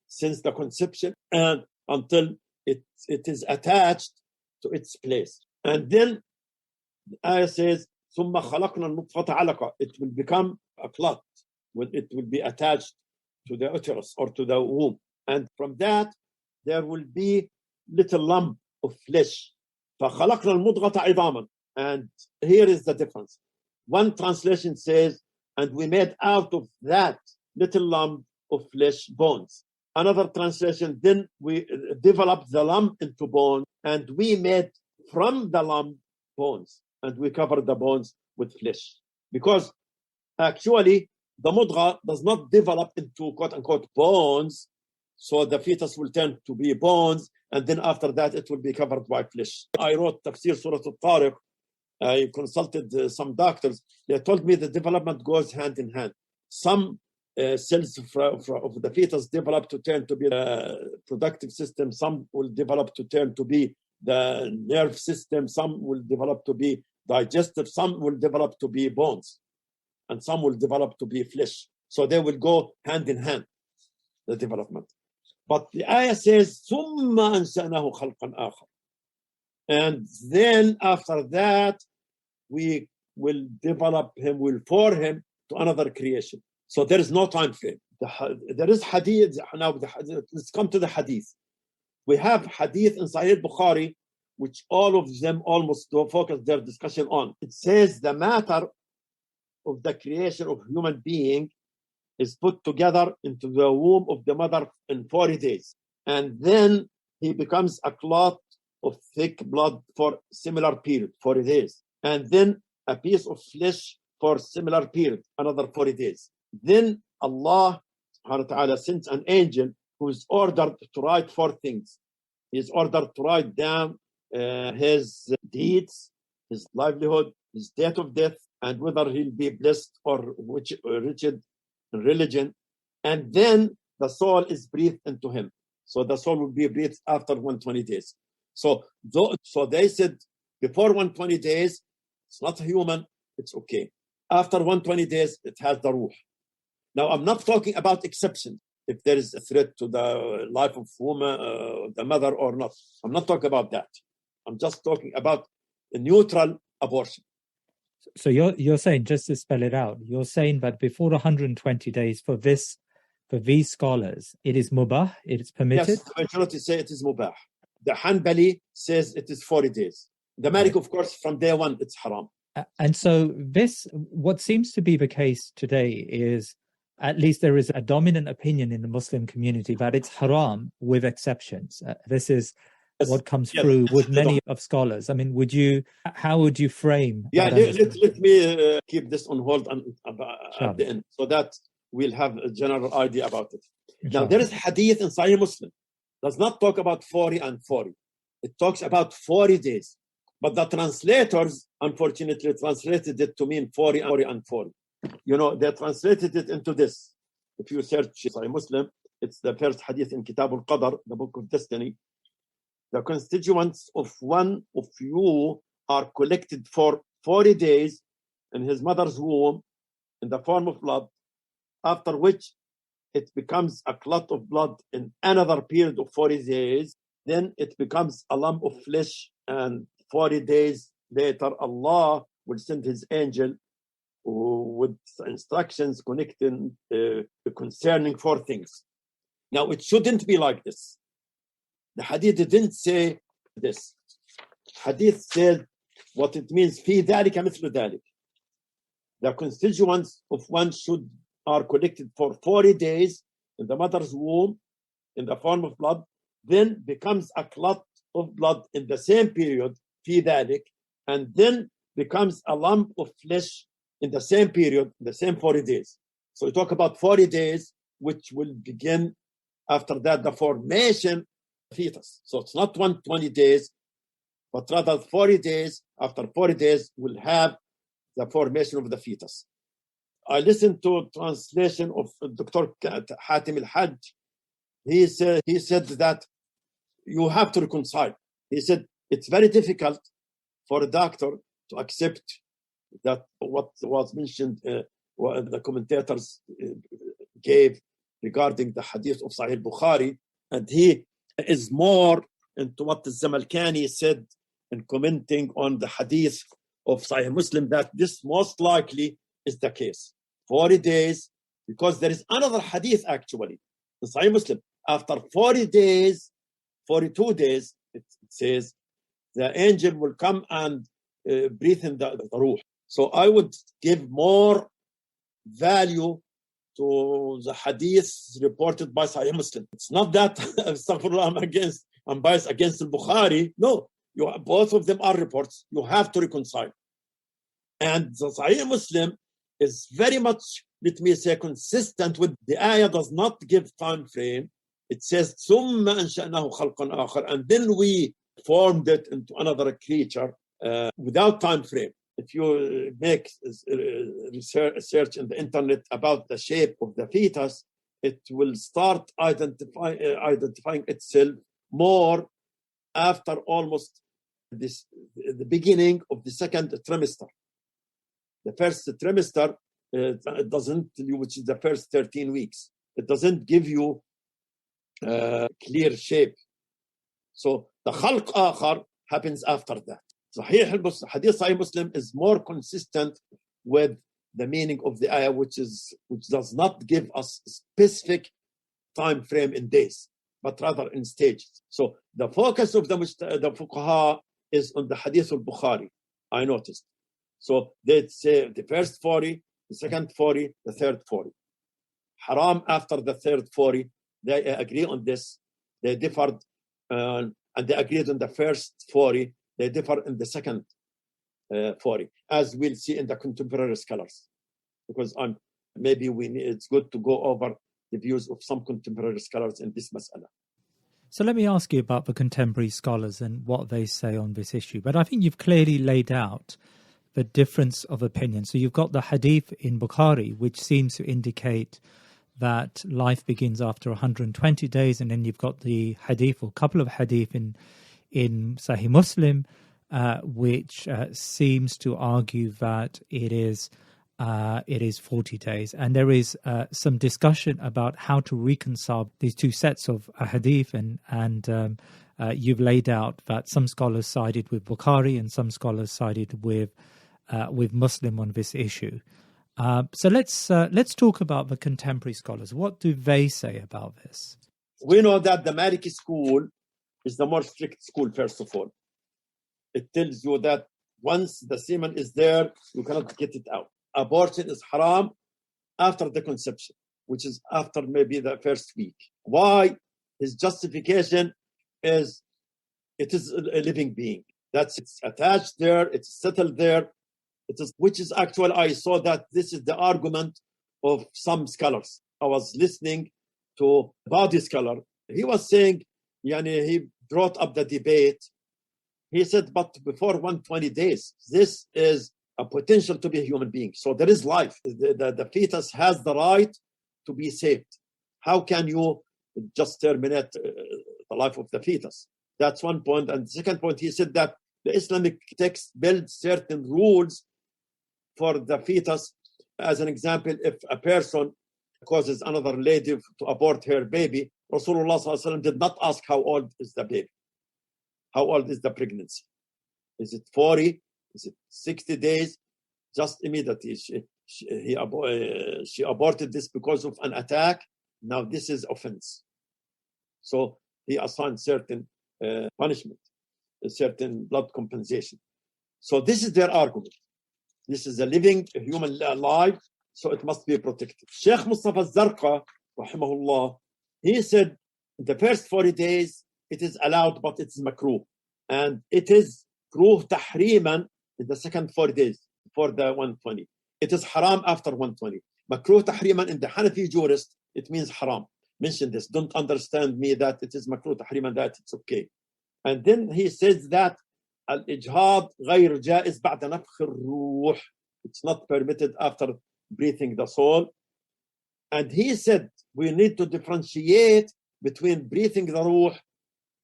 since the conception and until it is attached to its place. And then the ayah says, ثُمَّ خَلَقْنَا النُّطْفَةَ عَلَقَةً. It will become a clot when it will be attached to the uterus or to the womb. And from that, there will be little lump of flesh. فَخَلَقْنَا الْمُضْغَةَ عِظَامًا. And here is the difference. One translation says, and we made out of that little lump of flesh bones. Another translation, then we developed the lump into bone, and we made from the lump bones, and we covered the bones with flesh. Because actually, the mudgha does not develop into quote-unquote bones, so the fetus will turn to be bones, and then after that, it will be covered by flesh. I wrote Tafsir Surah Al-Tariq. I consulted some doctors. They told me the development goes hand in hand. Some cells of the fetus develop to turn to be the productive system. Some will develop to turn to be the nerve system. Some will develop to be digestive. Some will develop to be bones. And some will develop to be flesh. So they will go hand in hand, the development. But the ayah says, ثُمَّ أَنْشَأْنَاهُ خَلْقًا آخَرَ. And then after that, we will develop him, will form him to another creation. So there is no time frame. There is hadith. Now, let's come to the hadith. We have hadith in Sahih Bukhari, which all of them almost focus their discussion on. It says the matter of the creation of human being is put together into the womb of the mother in 40 days. And then he becomes a clot of thick blood for similar period, 40 days. And then a piece of flesh for similar period, another 40 days. Then Allah subhanahu wa ta'ala sends an angel who is ordered to write 4 things. He is ordered to write down his deeds, his livelihood, his date of death, and whether he'll be blessed or wretched in religion. And then the soul is breathed into him. So the soul will be breathed after 120 days. So they said before 120 days, it's not human, it's okay. After 120 days, it has the ruh. Now, I'm not talking about exception, if there is a threat to the life of woman, the mother or not. I'm not talking about that. I'm just talking about a neutral abortion. So you're saying, just to spell it out, you're saying that before 120 days for these scholars, it is mubah, it is permitted? Yes, the majority say it is mubah. The Hanbali says it is 40 days. The Malik, of course, from day one, it's haram. And so what seems to be the case today is, at least there is a dominant opinion in the Muslim community that it's haram with exceptions. This is what comes through with many of scholars. I mean, how would you frame? Yeah, let me keep this on hold at the end so that we'll have a general idea about it. Now, there is hadith in Sahih Muslim. Does not talk about 40 and 40. It talks about 40 days. But the translators, unfortunately, translated it to mean 40 and 40. You know, they translated it into this. If you search Sahih Muslim, it's the first hadith in Kitab al-Qadr, the Book of Destiny. The constituents of one of you are collected for 40 days in his mother's womb in the form of blood, after which it becomes a clot of blood in another period of 40 days. Then it becomes a lump of flesh, and 40 days later, Allah will send his angel with instructions connecting concerning 4 things. Now, it shouldn't be like this. The hadith didn't say this. Hadith said what it means, في ذلك مثل ذلك. The constituents of one are collected for 40 days in the mother's womb in the form of blood, then becomes a clot of blood in the same period, في ذلك, and then becomes a lump of flesh in the same period, the same 40 days. So we talk about 40 days, which will begin after that, the formation of fetus. So it's not 120 days, but rather 40 days. After 40 days, we'll have the formation of the fetus. I listened to a translation of Dr. Hatim al-Hajj. He said that you have to reconcile. He said it's very difficult for a doctor to accept that what was mentioned, what the commentators gave regarding the hadith of Sahih Bukhari, and he is more into what the Zamalkani said in commenting on the hadith of Sahih Muslim, that this most likely is the case. 40 days, because there is another hadith actually in Sahih Muslim. After 40 days, 42 days, it says, the angel will come and breathe in the ruh. So I would give more value to the hadith reported by Sahih Muslim. It's not that I'm biased against the Bukhari. No, both of them are reports. You have to reconcile. And the Sahih Muslim is very much, let me say, consistent with the ayah. Does not give time frame. It says ثُمَّ أَنشَأْنَاهُ خَلْقًا آخَرَ, and then we formed it into another creature without time frame. If you make research in the internet about the shape of the fetus, it will start identifying itself more after almost the beginning of the second trimester. The first trimester it doesn't, which is the first 13 weeks, it doesn't give you clear shape. So the khalq akhar happens after that. Hadith Sahih Muslim is more consistent with the meaning of the ayah, which does not give us a specific time frame in days, but rather in stages. So the focus of the fuqaha is on the hadith al-Bukhari, I noticed. So they say the first 40, the second 40, the third 40. Haram after the third 40, they agree on this. They differed, and they agreed on the first 40. They differ in the second 40, as we'll see in the contemporary scholars. Because it's good to go over the views of some contemporary scholars in this mas'ala. So let me ask you about the contemporary scholars and what they say on this issue. But I think you've clearly laid out the difference of opinion. So you've got the hadith in Bukhari, which seems to indicate that life begins after 120 days, and then you've got the hadith, or couple of hadith in Sahih Muslim, which seems to argue that it is 40 days. And there is some discussion about how to reconcile these two sets of hadith, and you've laid out that some scholars sided with Bukhari and some scholars sided with Muslim on this issue. So let's talk about the contemporary scholars. What do they say about this? We know that the Maliki school is the more strict school, first of all. It tells you that once the semen is there, you cannot get it out. Abortion is haram after the conception, which is after maybe the first week. Why? His justification is it is a living being. It's attached there, it's settled there. Which is actually, I saw that this is the argument of some scholars. I was listening to a body scholar. He was saying, he brought up the debate. He said, but before 120 days, this is a potential to be a human being. So there is life. The fetus has the right to be saved. How can you just terminate the life of the fetus? That's one point. And the second point, he said that The Islamic text builds certain rules for the fetus. As an example, if a person causes another lady to abort her baby, Rasulullah ﷺ did not ask how old is the baby, how old is the pregnancy. Is it 40? Is it 60 days? Just immediately, she aborted this because of an attack. Now this is offense. So he assigned certain punishment, a certain blood compensation. So this is their argument. This is a living human life, so it must be protected. Sheikh Mustafa Zarqa, rahimahullah, he said the first 40 days it is allowed, but it's makruh. And it is makruh tahriman in the second 40 days for the 120. It is haram after 120. Makruh tahriman in the Hanafi jurist, it means haram. Mention this. Don't understand me that it is makruh tahriman, that it's okay. And then he says that al-ijhad غير جائز بعد نفخ الروح. It's not permitted after breathing the soul. And he said we need to differentiate between breathing the ruh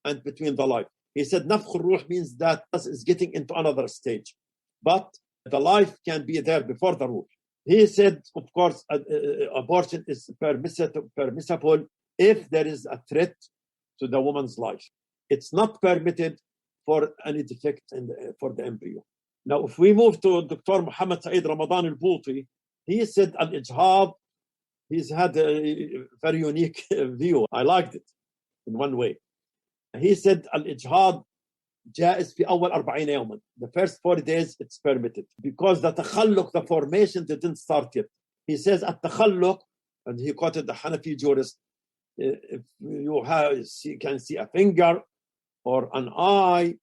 and between the life. He said nafkh al-ruh means that is getting into another stage, but the life can be there before the ruh. He said, of course, abortion is permissible if there is a threat to the woman's life. It's not permitted for any defect for the embryo. Now, if we move to Dr. Muhammad Saeed Ramadan al-Bouti, he said al-ijhad, he's had a very unique view. I liked it in one way. He said al-ijhad جائز في أول 40 يوما. The first 40 days it's permitted because the تخلق, the formation didn't start yet. He says التخلق, and he quoted the Hanafi jurist, if you can see a finger or an eye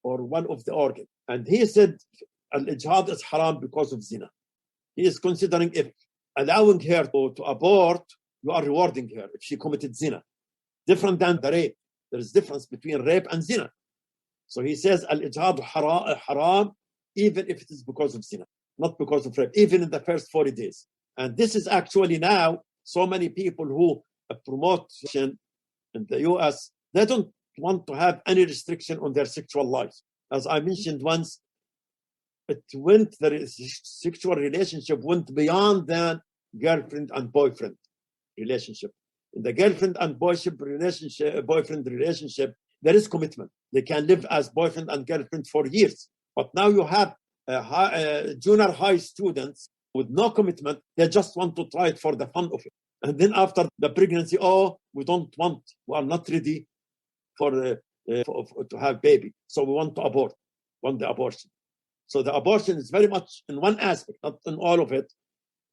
or one of the organs. And he said al-ijhad is haram because of zina. He is considering if allowing her to abort, you are rewarding her if she committed zina. Different than the rape. There is difference between rape and zina. So he says al-ijhad haram even if it is because of zina, not because of rape, even in the first 40 days. And this is actually now so many people who promote in the US, they don't want to have any restriction on their sexual life. As I mentioned once, the sexual relationship went beyond the girlfriend and boyfriend relationship. In the girlfriend and boyfriend relationship, there is commitment. They can live as boyfriend and girlfriend for years. But now you have junior high students with no commitment. They just want to try it for the fun of it. And then after the pregnancy, we are not ready to have baby. So we want the abortion. So the abortion is very much in one aspect, not in all of it,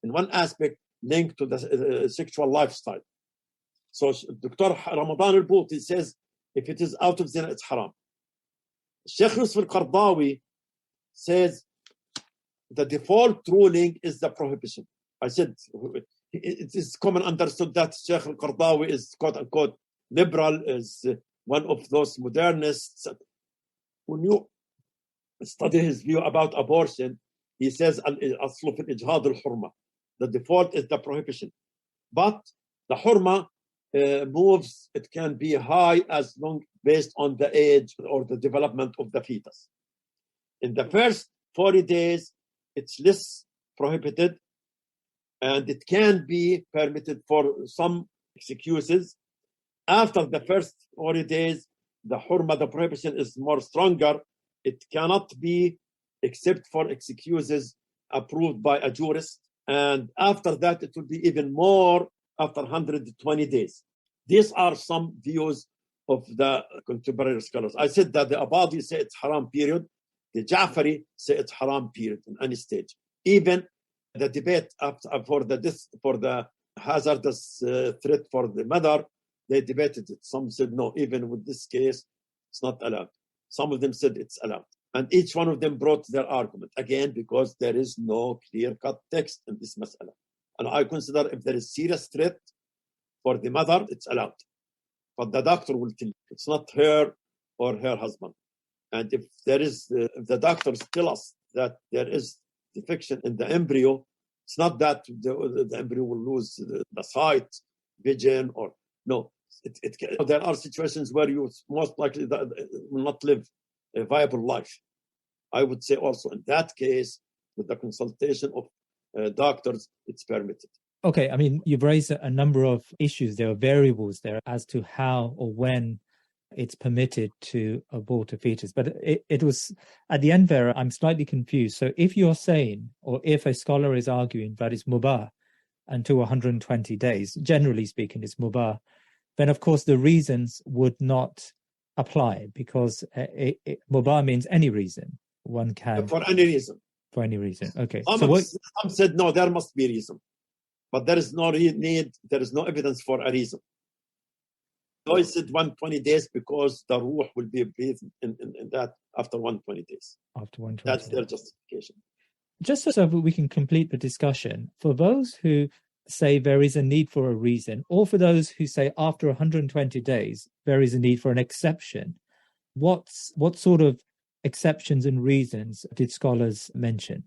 in one aspect linked to the sexual lifestyle. So Dr. Ramadan al-Bouti says, if it is out of zina, it's haram. Sheikh Yusuf al-Qardawi says the default ruling is the prohibition. I said it is common understood that Sheikh al-Qardawi is quote unquote liberal, is one of those modernists. When you study his view about abortion, he says al-aslu fil ijhad al-hurma. The default is the prohibition. But the hurma moves, it can be high as long based on the age or the development of the fetus. In the first 40 days, it's less prohibited, and it can be permitted for some excuses. After the first 40 days, the hurma, the prohibition is more stronger. It cannot be except for excuses approved by a jurist. And after that, it will be even more after 120 days. These are some views of the contemporary scholars. I said that the Abadi say it's haram period. The Ja'fari say it's haram period in any stage. Even the debate for the hazardous threat for the mother, they debated it. Some said no, even with this case, it's not allowed. Some of them said it's allowed. And each one of them brought their argument, again, because there is no clear-cut text in this mas'ala. And I consider if there is serious threat for the mother, it's allowed. But the doctor will tell you, it's not her or her husband. And if the doctors tell us that there is defection in the embryo, it's not that the embryo will lose the sight, vision, or no. There are situations where you most likely will not live a viable life. I would say also in that case, with the consultation of doctors, it's permitted. Okay, I mean, you've raised a number of issues. There are variables there as to how or when it's permitted to abort a fetus. But it was, at the end there, I'm slightly confused. So if you're saying, or if a scholar is arguing that it's mubah until 120 days, generally speaking, it's mubah, then of course the reasons would not apply, because mubah means any reason. One can... For any reason. For any reason, okay. Some said, no, there must be a reason. But there is no need, there is no evidence for a reason. So I said 120 days because the ruh will be breathed in that after 120 days. After 120 That's their justification. Just so that we can complete the discussion, for those who say there is a need for a reason, or for those who say after 120 days there is a need for an exception, what sort of exceptions and reasons did scholars mention?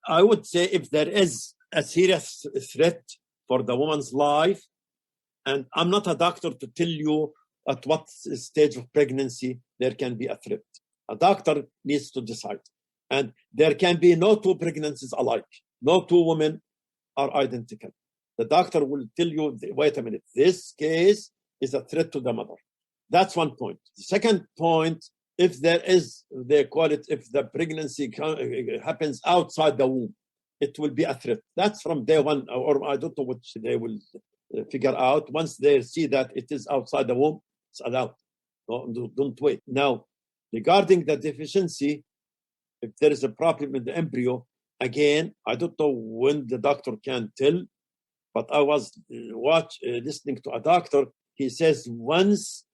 I would say if there is a serious threat for the woman's life, and I'm not a doctor to tell you at what stage of pregnancy there can be a threat. A doctor needs to decide. And there can be no two pregnancies alike. No two women are identical. The doctor will tell you, wait a minute, this case is a threat to the mother. That's one point. The second point, if there is, they call it, if the pregnancy happens outside the womb, it will be a threat. That's from day one, or I don't know which they will figure out. Once they see that it is outside the womb, it's allowed. Don't wait. Now, regarding the deficiency, if there is a problem in the embryo, again, I don't know when the doctor can tell, but I was listening to a doctor. He says once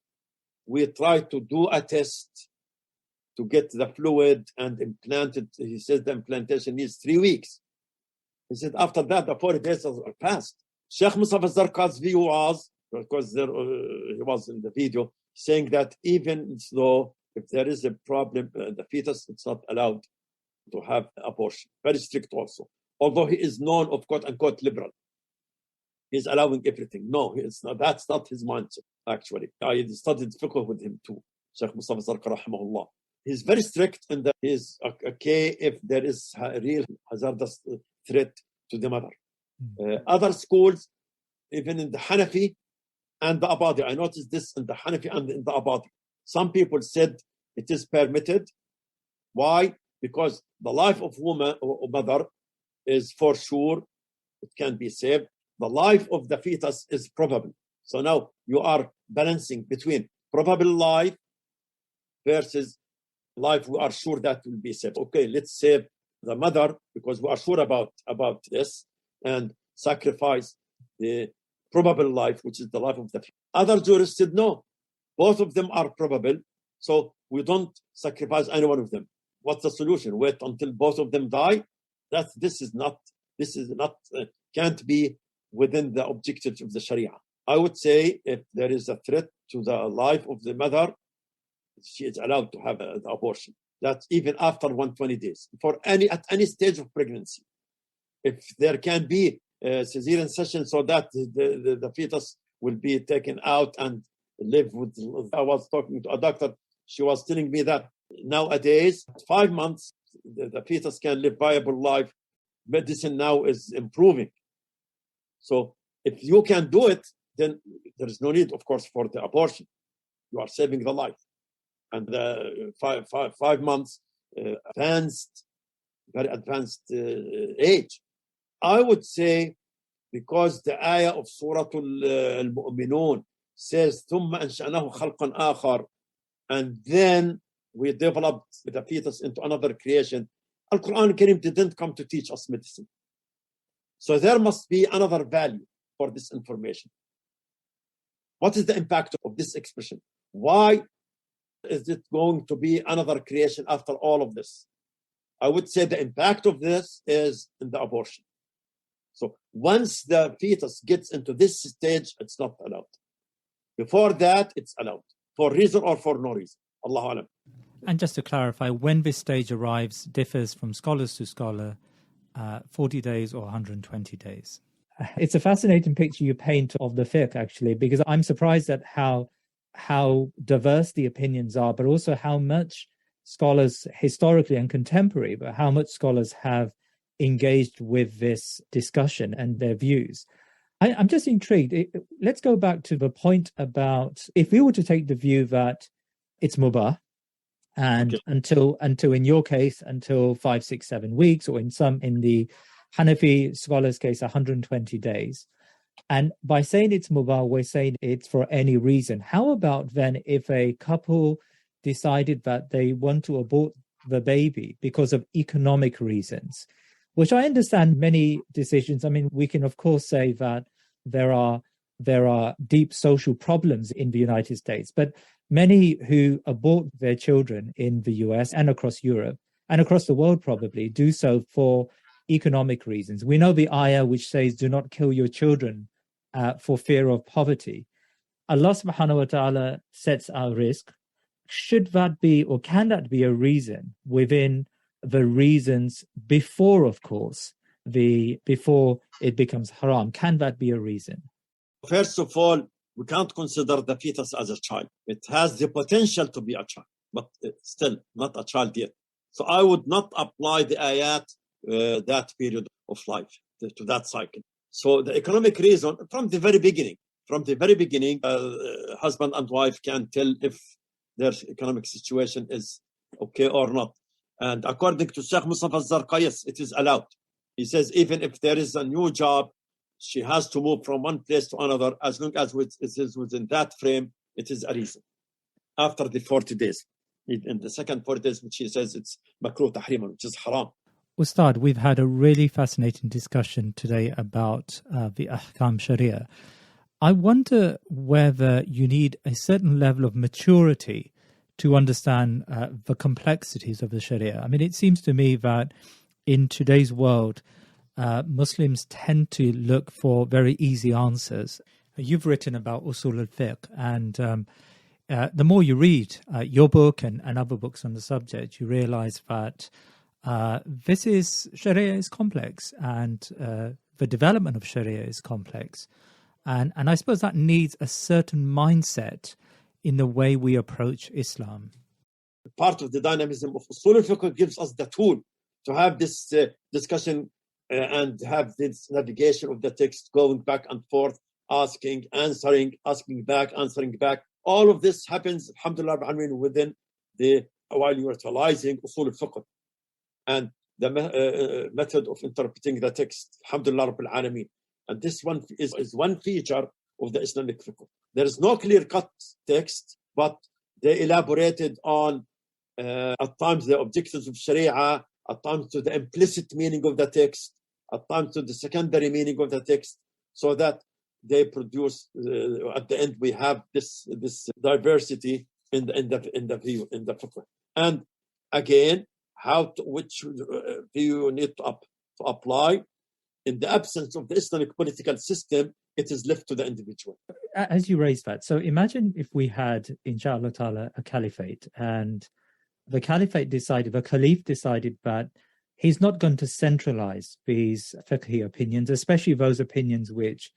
we try to do a test to get the fluid and implant it, he says the implantation needs 3 weeks. He said after that, the 40 days are passed. Sheikh Mustafa Zarqa's view was, because he was in the video, saying that even though if there is a problem in the fetus, it's not allowed to have abortion. Very strict also. Although he is known of quote-unquote liberal. He's allowing everything. No, it's not. That's not his mindset, actually. I studied fiqh with him too, Sheikh Mustafa Zarqa rahimahullah. He's very strict in that he's okay if there is a real hazardous threat to the mother. Other schools, even in the Hanafi and the Abadi, I noticed this in the Hanafi and in the Abadi. Some people said it is permitted. Why? Because the life of woman or mother is for sure, it can be saved. The life of the fetus is probable. So now you are balancing between probable life versus life we are sure that will be saved. Okay, let's save the mother because we are sure about this, and sacrifice the probable life, which is the life of the fetus. Other jurists said no, both of them are probable, so we don't sacrifice any one of them. What's the solution? Wait until both of them die? This is not can't be within the objectives of the Sharia. I would say if there is a threat to the life of the mother, she is allowed to have the abortion. That's even after 120 days, at any stage of pregnancy. If there can be a cesarean section so that the fetus will be taken out and live with. I was talking to a doctor. She was telling me that nowadays, 5 months, the fetus can live viable life. Medicine now is improving. So if you can do it, then there is no need, of course, for the abortion. You are saving the life. And 5 months, very advanced age. I would say, because the ayah of Surah Al-Mu'minun says, ثُمَّ أَنشَأْنَاهُ خَلْقًا آخَرَ, and then we developed the fetus into another creation. Al-Quran Karim didn't come to teach us medicine. So there must be another value for this information. What is the impact of this expression? Why is it going to be another creation after all of this? I would say the impact of this is in the abortion. So once the fetus gets into this stage, it's not allowed. Before that, it's allowed. For reason or for no reason. Allahu Alam. And just to clarify, when this stage arrives differs from scholars to scholar, 40 days or 120 days. It's a fascinating picture you paint of the fiqh, actually, because I'm surprised at how diverse the opinions are, but also how much scholars historically and contemporary, but how much scholars have engaged with this discussion and their views. I'm just intrigued. Let's go back to the point about if we were to take the view that it's mubah, and until in your case, until 5, 6, 7 weeks, or in the Hanafi scholars' case, 120 days. And by saying it's mubah, we're saying it's for any reason. How about then if a couple decided that they want to abort the baby because of economic reasons, which I understand many decisions. I mean, we can, of course, say that there are deep social problems in the United States, but many who abort their children in the US and across Europe and across the world probably do so for economic reasons. We know the ayah which says, do not kill your children for fear of poverty. Allah subhanahu wa ta'ala sets our risk. Should that be, or can that be a reason within the reasons before, of course, before it becomes haram? Can that be a reason? First of all, we can't consider the fetus as a child. It has the potential to be a child, but it's still not a child yet. So I would not apply the ayat that period of life to that cycle. So the economic reason, from the very beginning, husband and wife can tell if their economic situation is okay or not. And according to Sheikh Mustafa Zarqayas, it is allowed. He says even if there is a new job, she has to move from one place to another, as long as it is within that frame, it is a reason. After the 40 days. In the second 40 days, which he says it's makruh tahriman, which is haram. Ustadh, we've had a really fascinating discussion today about the ahkam sharia. I wonder whether you need a certain level of maturity to understand the complexities of the sharia. I mean, it seems to me that in today's world, Muslims tend to look for very easy answers. You've written about usul al-fiqh, and the more you read your book and other books on the subject, you realize that sharia is complex, and the development of sharia is complex. And I suppose that needs a certain mindset in the way we approach Islam. Part of the dynamism of usul al-fiqh gives us the tool to have this discussion and have this navigation of the text, going back and forth, asking, answering, asking back, answering back. All of this happens, alhamdulillah, within while you're utilizing usul al-fiqh and the method of interpreting the text, alhamdulillah rabbil alameen. And this one is one feature of the Islamic fiqh. There is no clear-cut text, but they elaborated on, at times, the objectives of sharia, at times to the implicit meaning of the text, at times to the secondary meaning of the text, so that they produce, at the end, we have this diversity in the view, in the fiqh. And again, which view you need to apply. In the absence of the Islamic political system, it is left to the individual. As you raised that, so imagine if we had, inshallah ta'ala, a caliphate, and the caliph decided that he's not going to centralize these fiqhi opinions, especially those opinions which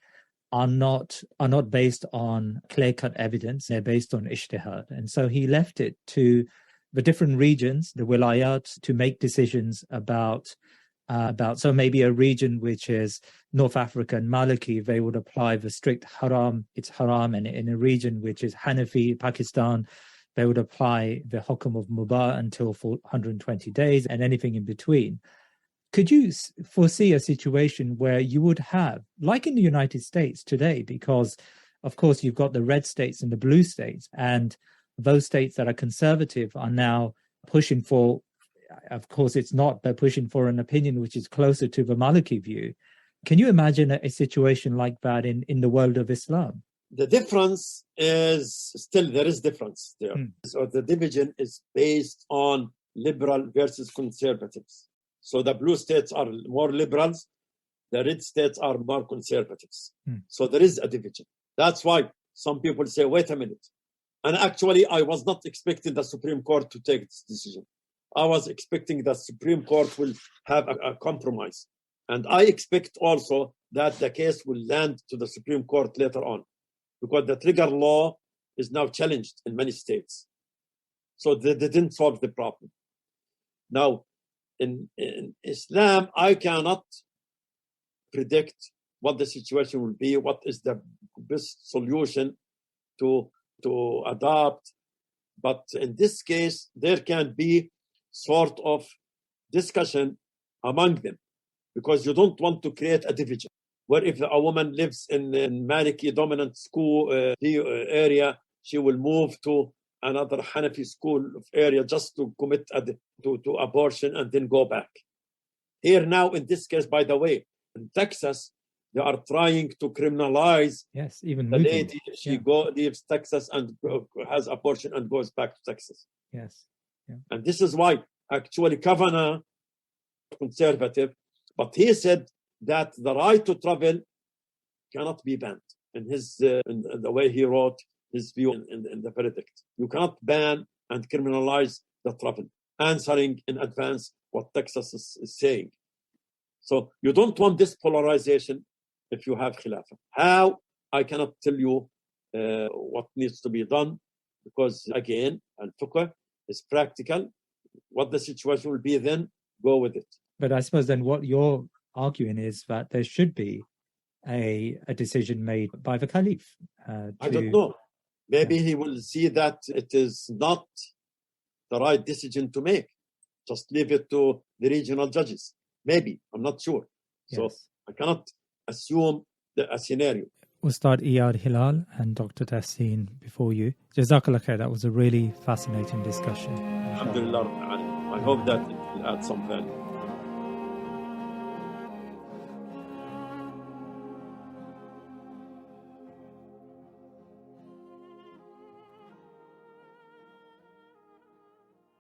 are not based on clear-cut evidence. They're based on ijtihad. And so he left it to the different regions, the wilayat, to make decisions about. So maybe a region which is North Africa and Maliki, they would apply the strict haram, it's haram. And in a region which is Hanafi, Pakistan, they would apply the hukm of mubah until 120 days and anything in between. Could you foresee a situation where you would have, like in the United States today, because of course you've got the red states and the blue states, and those states that are conservative are now pushing for, of course it's not, they're pushing for an opinion which is closer to the Maliki view. Can you imagine a situation like that in the world of Islam? The difference is, still there is difference there. So the division is based on liberal versus conservatives. So the blue states are more liberals, the red states are more conservatives. So there is a division. That's why some people say, wait a minute. And actually, I was not expecting the Supreme Court to take this decision. I was expecting that Supreme Court will have a compromise. And I expect also that the case will land to the Supreme Court later on, because the trigger law is now challenged in many states. So they didn't solve the problem. Now, in Islam, I cannot predict what the situation will be, what is the best solution to adopt. But in this case, there can be sort of discussion among them, because you don't want to create a division. Where if a woman lives in Maliki dominant school area, she will move to another Hanafi school area just to commit to abortion and then go back. Here now, in this case, by the way, in Texas, they are trying to criminalize even the moving. lady if she leaves Texas and has abortion and goes back to Texas. Yes. Yeah. And this is why actually Kavanaugh, conservative, but he said that the right to travel cannot be banned in his in the way he wrote his view in the verdict. You cannot ban and criminalize the travel, answering in advance what Texas is saying. So you don't want this polarization if you have khilafah. How? I cannot tell you what needs to be done, because again, al-fiqh is practical. What the situation will be then, go with it. But I suppose then what you're arguing is that there should be a decision made by the caliph. I don't know. Maybe he will see that it is not the right decision to make. Just leave it to the regional judges. Maybe. I'm not sure. So I cannot assume a scenario. Ustadh Iyad, Hilal and Dr. Tahseen before you. Jazakallah khair. That was a really fascinating discussion. Alhamdulillah. I hope that it will add some value.